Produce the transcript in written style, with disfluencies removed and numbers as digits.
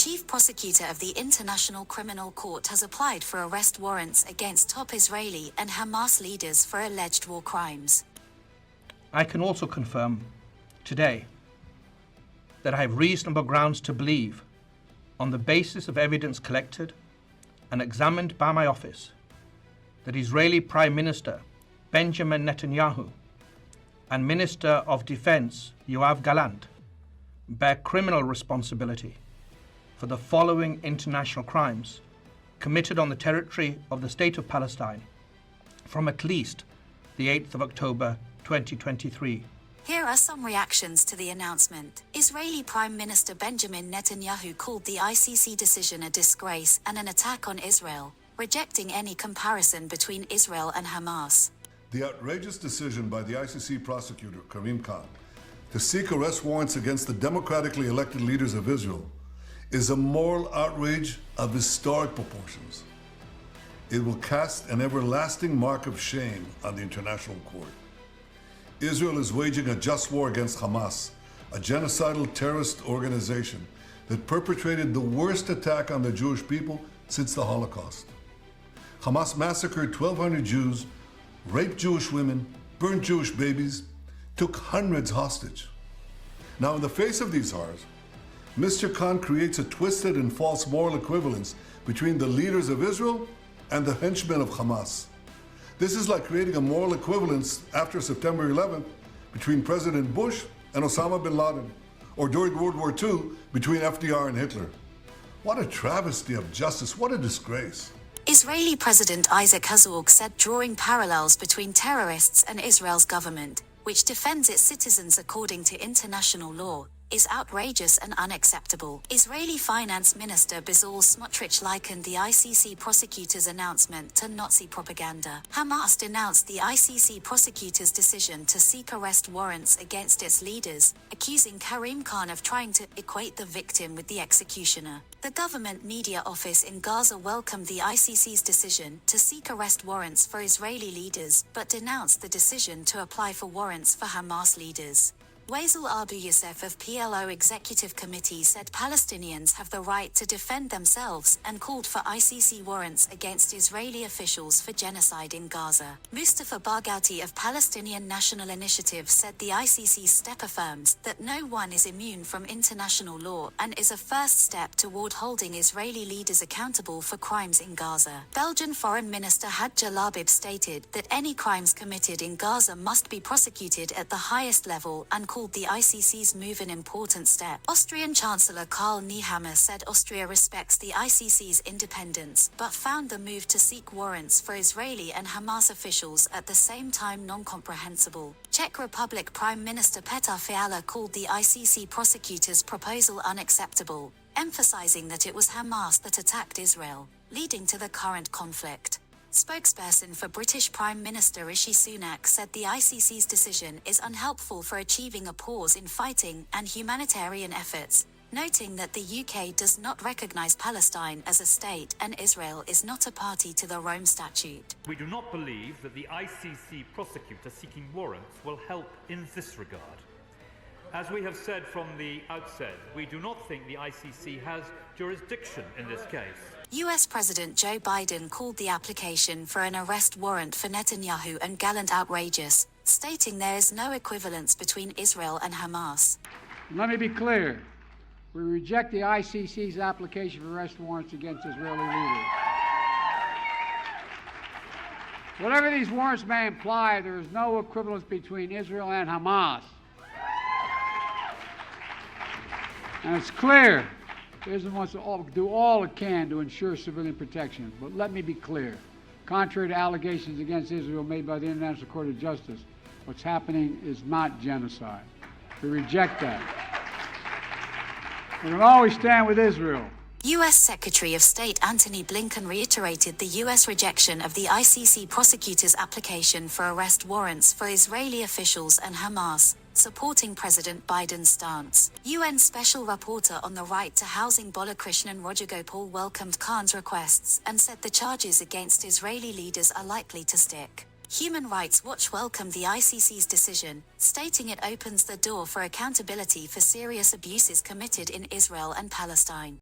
Chief Prosecutor of the International Criminal Court has applied for arrest warrants against top Israeli and Hamas leaders for alleged war crimes. I can also confirm today that I have reasonable grounds to believe, on the basis of evidence collected and examined by my office, that Israeli Prime Minister Benjamin Netanyahu and Minister of Defense Yoav Gallant bear criminal responsibility for the following international crimes committed on the territory of the State of Palestine from at least the 8th of October 2023. Here are some reactions to the announcement. Israeli Prime Minister Benjamin Netanyahu called the ICC decision a disgrace and an attack on Israel, rejecting any comparison between Israel and Hamas. The outrageous decision by the ICC prosecutor, Karim Khan, to seek arrest warrants against the democratically elected leaders of Israel is a moral outrage of historic proportions. It will cast an everlasting mark of shame on the international court. Israel is waging a just war against Hamas, a genocidal terrorist organization that perpetrated the worst attack on the Jewish people since the Holocaust. Hamas massacred 1,200 Jews, raped Jewish women, burned Jewish babies, took hundreds hostage. Now, in the face of these horrors, Mr. Khan creates a twisted and false moral equivalence between the leaders of Israel and the henchmen of Hamas. This is like creating a moral equivalence after September 11th between President Bush and Osama bin Laden, or during World War II between FDR and Hitler. What a travesty of justice, what a disgrace. Israeli President Isaac Herzog said drawing parallels between terrorists and Israel's government, which defends its citizens according to international law, is outrageous and unacceptable. Israeli Finance Minister Bezalel Smotrich likened the ICC prosecutor's announcement to Nazi propaganda. Hamas denounced the ICC prosecutor's decision to seek arrest warrants against its leaders, accusing Karim Khan of trying to equate the victim with the executioner. The government media office in Gaza welcomed the ICC's decision to seek arrest warrants for Israeli leaders, but denounced the decision to apply for warrants for Hamas leaders. Waisal Abu Youssef of PLO Executive Committee said Palestinians have the right to defend themselves and called for ICC warrants against Israeli officials for genocide in Gaza. Mustafa Barghouti of Palestinian National Initiative said the ICC's step affirms that no one is immune from international law and is a first step toward holding Israeli leaders accountable for crimes in Gaza. Belgian Foreign Minister Hadja Labib stated that any crimes committed in Gaza must be prosecuted at the highest level and called the ICC's move an important step. Austrian Chancellor Karl Nehammer said Austria respects the ICC's independence, but found the move to seek warrants for Israeli and Hamas officials at the same time non-comprehensible. Czech Republic Prime Minister Petr Fiala called the ICC prosecutor's proposal unacceptable, emphasizing that it was Hamas that attacked Israel, leading to the current conflict. Spokesperson for British Prime Minister Rishi Sunak said the ICC's decision is unhelpful for achieving a pause in fighting and humanitarian efforts, noting that the UK does not recognise Palestine as a state and Israel is not a party to the Rome Statute. We do not believe that the ICC prosecutor seeking warrants will help in this regard. As we have said from the outset, we do not think the ICC has jurisdiction in this case. US President Joe Biden called the application for an arrest warrant for Netanyahu and Gallant outrageous, stating there is no equivalence between Israel and Hamas. Let me be clear. We reject the ICC's application for arrest warrants against Israeli leaders. Whatever these warrants may imply, there is no equivalence between Israel and Hamas. And it's clear Israel wants to do all it can to ensure civilian protection. But let me be clear. Contrary to allegations against Israel made by the International Court of Justice, what's happening is not genocide. We reject that. We're going to always stand with Israel. U.S. Secretary of State Antony Blinken reiterated the U.S. rejection of the ICC prosecutor's application for arrest warrants for Israeli officials and Hamas, supporting President Biden's stance. UN Special Rapporteur on the Right to Housing Balakrishnan Rajagopal welcomed Khan's requests and said the charges against Israeli leaders are likely to stick. Human Rights Watch welcomed the ICC's decision, stating it opens the door for accountability for serious abuses committed in Israel and Palestine.